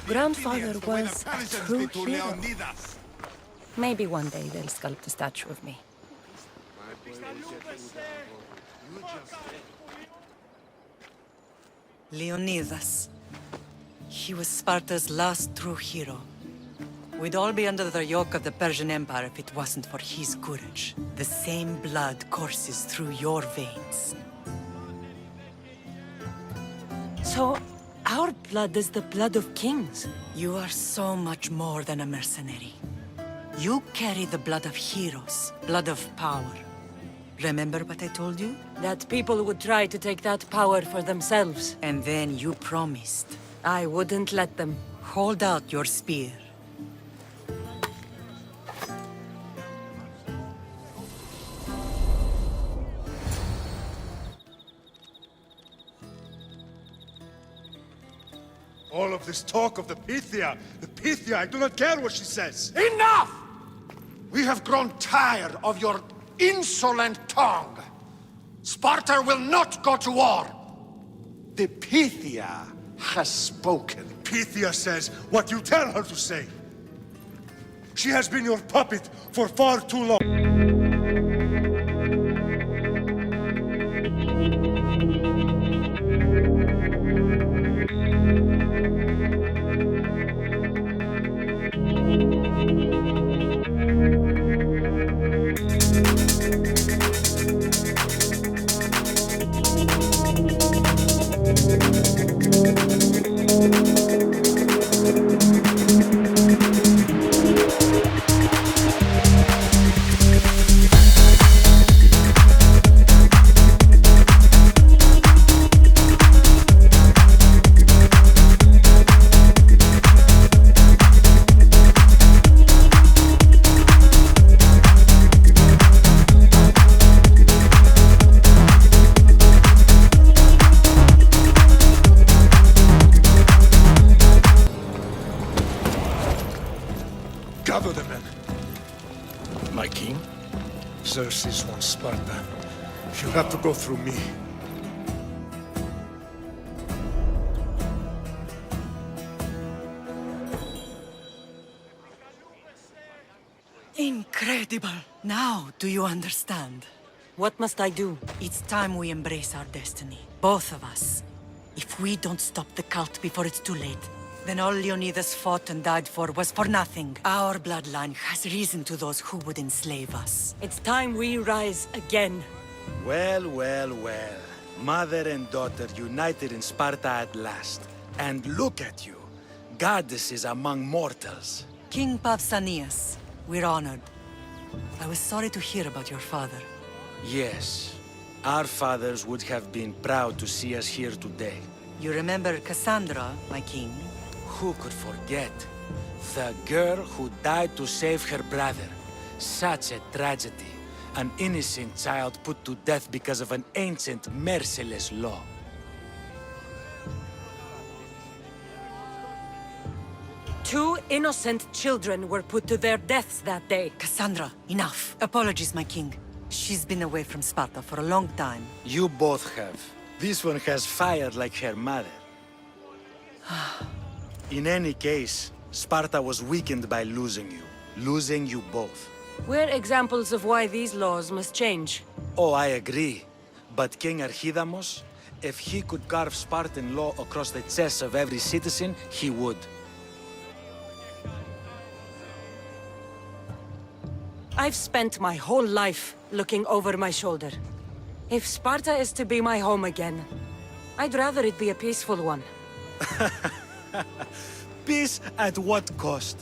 Grandfather was a true hero. Maybe one day they'll sculpt a statue of me. Leonidas. He was Sparta's last true hero. We'd all be under the yoke of the Persian Empire if it wasn't for his courage. The same blood courses through your veins. So, our blood is the blood of kings. You are so much more than a mercenary. You carry the blood of heroes, blood of power. Remember what I told you? That people would try to take that power for themselves. And then you promised. I wouldn't let them. Hold out your spear. All of this talk of the Pythia, I do not care what she says. Enough! We have grown tired of your insolent tongue. Sparta will not go to war. The Pythia has spoken. Pythia says what you tell her to say. She has been your puppet for far too long. Gather the men. My king? Xerxes wants Sparta. She'll have to go through me. Incredible! Now, do you understand? What must I do? It's time we embrace our destiny. Both of us. If we don't stop the cult before it's too late, then all Leonidas fought and died for was for nothing. Our bloodline has risen to those who would enslave us. It's time we rise again. Well, well, well. Mother and daughter united in Sparta at last. And look at you. Goddesses among mortals. King Pausanias, we're honored. I was sorry to hear about your father. Yes. Our fathers would have been proud to see us here today. You remember Cassandra, my king? Who could forget? The girl who died to save her brother. Such a tragedy. An innocent child put to death because of an ancient, merciless law. Two innocent children were put to their deaths that day. Cassandra, enough. Apologies, my king. She's been away from Sparta for a long time. You both have. This one has fired like her mother. In any case, Sparta was weakened by losing you. Losing you both. We're examples of why these laws must change. Oh, I agree. But King Archidamos, if he could carve Spartan law across the chests of every citizen, he would. I've spent my whole life looking over my shoulder. If Sparta is to be my home again, I'd rather it be a peaceful one. Peace at what cost?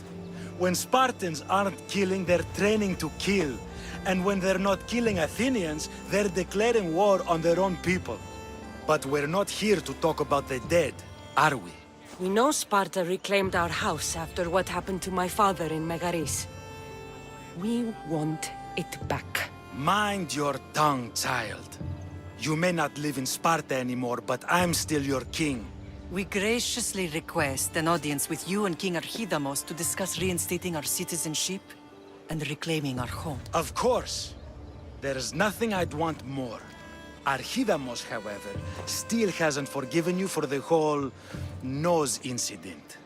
When Spartans aren't killing, they're training to kill. And when they're not killing Athenians, they're declaring war on their own people. But we're not here to talk about the dead, are we? We know Sparta reclaimed our house after what happened to my father in Megaris. We want it back. Mind your tongue, child. You may not live in Sparta anymore, but I'm still your king. We graciously request an audience with you and King Archidamos to discuss reinstating our citizenship and reclaiming our home. Of course. There's nothing I'd want more. Archidamos, however, still hasn't forgiven you for the whole nose incident.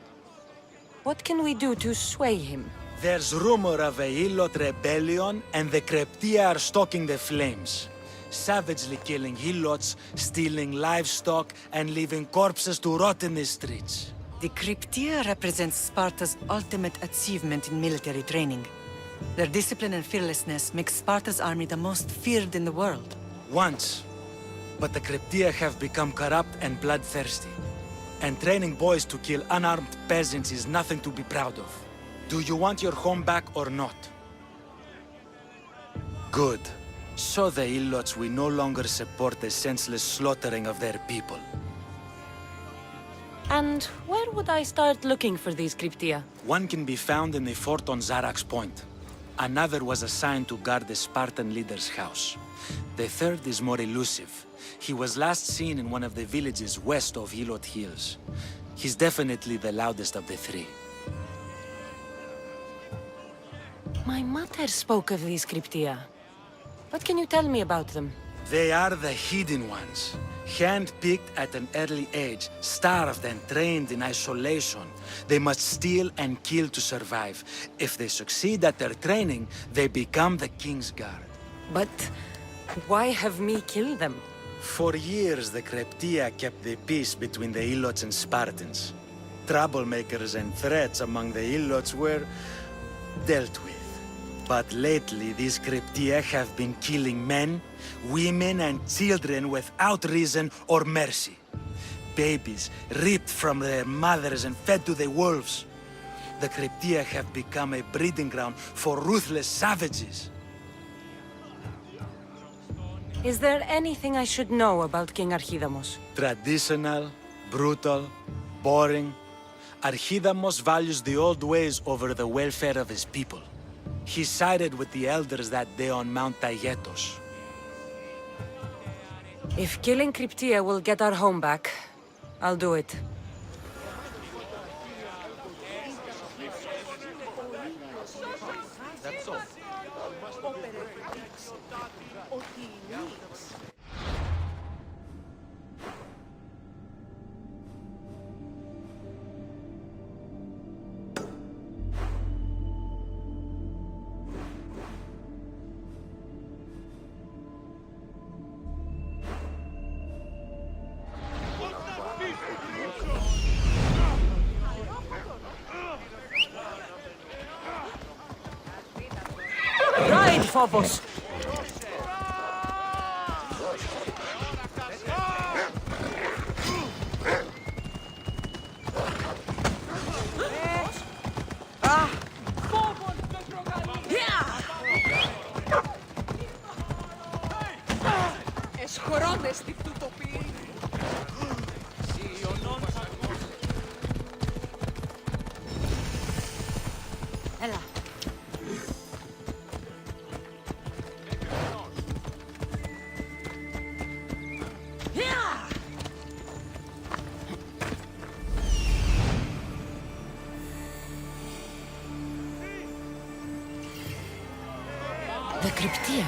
What can we do to sway him? There's rumor of a Hilot rebellion, and the Kreptia are stoking the flames. Savagely killing Hilots, stealing livestock, and leaving corpses to rot in the streets. The Cryptia represents Sparta's ultimate achievement in military training. Their discipline and fearlessness make Sparta's army the most feared in the world. Once. But the Kreptia have become corrupt and bloodthirsty. And training boys to kill unarmed peasants is nothing to be proud of. Do you want your home back or not? Good. So the Ilots will no longer support the senseless slaughtering of their people. And where would I start looking for these cryptia? One can be found in the fort on Zarak's Point. Another was assigned to guard the Spartan leader's house. The third is more elusive. He was last seen in one of the villages west of Hilot Hills. He's definitely the loudest of the three. My mother spoke of these cryptia. What can you tell me about them? They are the hidden ones. Hand-picked at an early age, starved and trained in isolation. They must steal and kill to survive. If they succeed at their training, they become the King's Guard. But why have me kill them? For years, the Kreptia kept the peace between the Ilots and Spartans. Troublemakers and threats among the Ilots were dealt with. But lately, these Kreptia have been killing men, women, and children without reason or mercy. Babies ripped from their mothers and fed to the wolves. The Kreptia have become a breeding ground for ruthless savages. Is there anything I should know about King Archidamos? Traditional, brutal, boring. Archidamos values the old ways over the welfare of his people. He sided with the elders that day on Mount Taygetos. If killing Cryptia will get our home back, I'll do it. Ride, Phobos! Εσχωρώνες τι τουτοποιεί. Έλα. The Cryptia.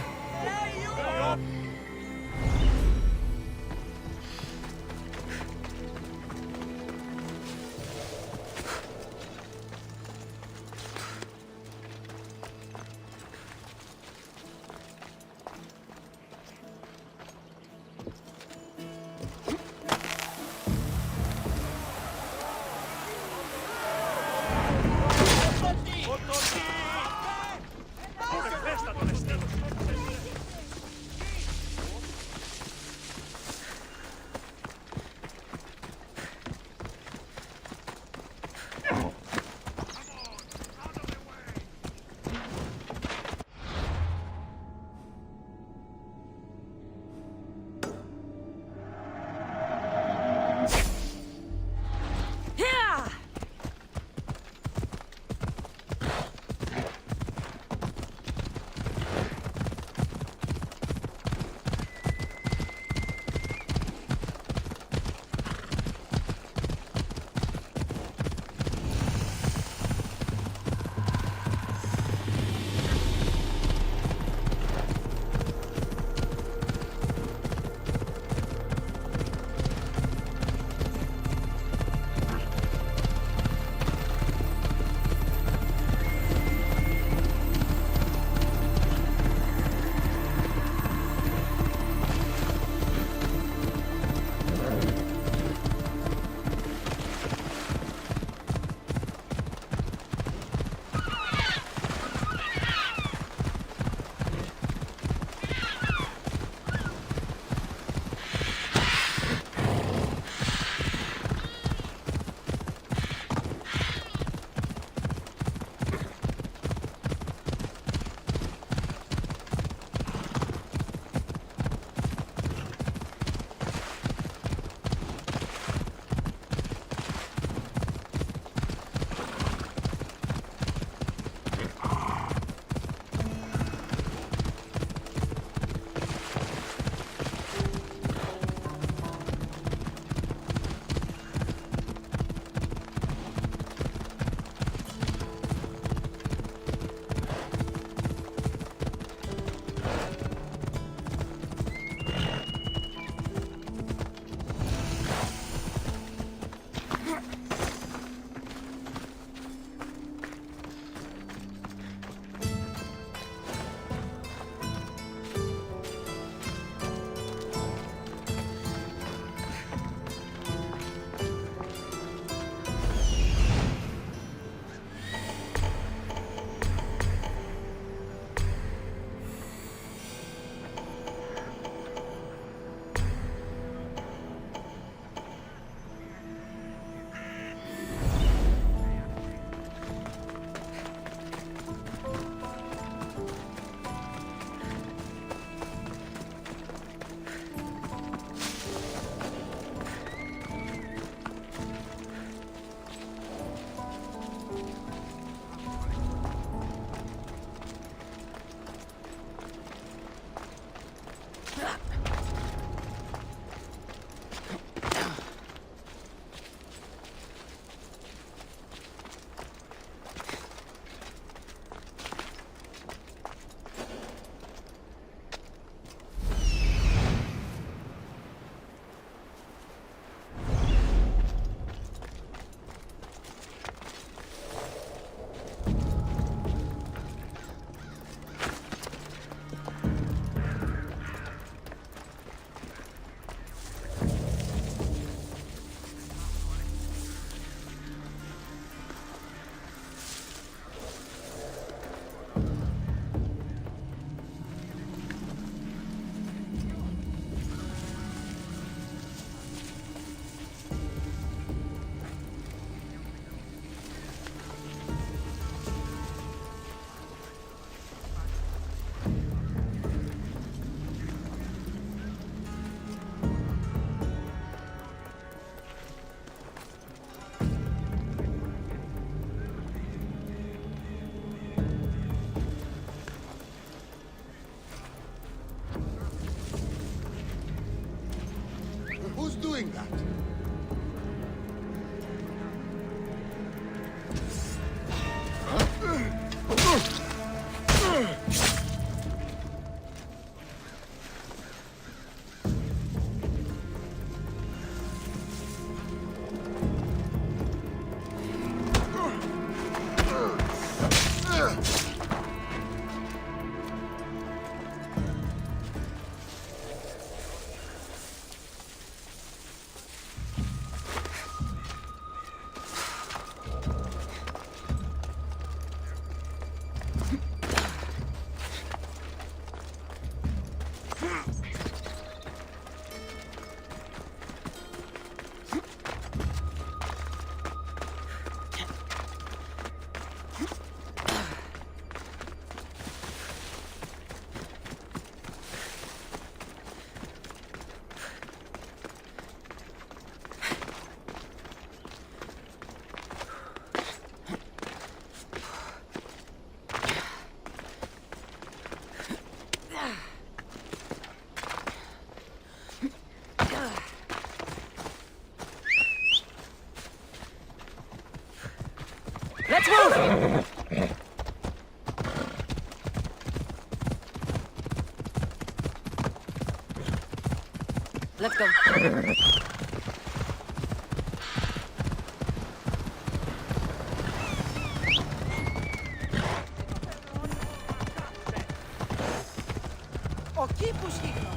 Let's move! Let's go. Ο κήπος γίγνω.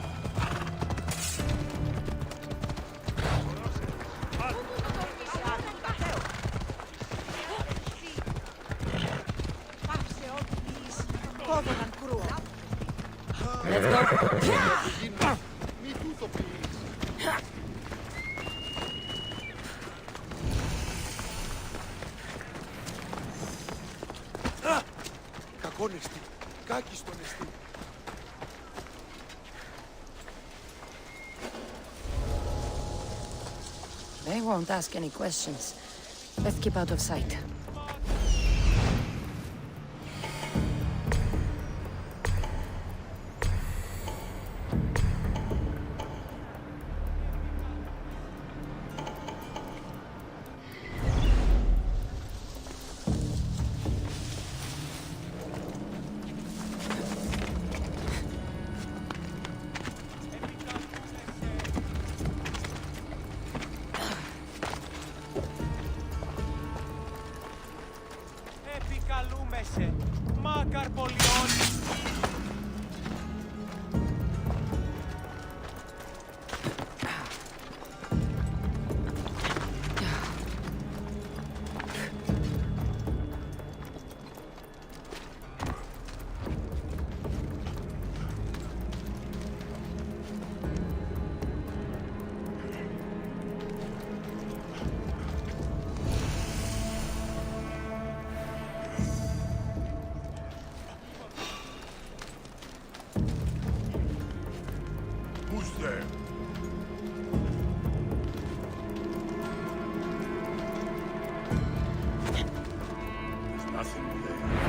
Let's go. Κακό νεστή. Κάκιστο νεστή. They won't ask any questions. Let's keep out of sight. Επικαλούμεσαι, μάκαρ πολιών. Who's there? There's nothing there.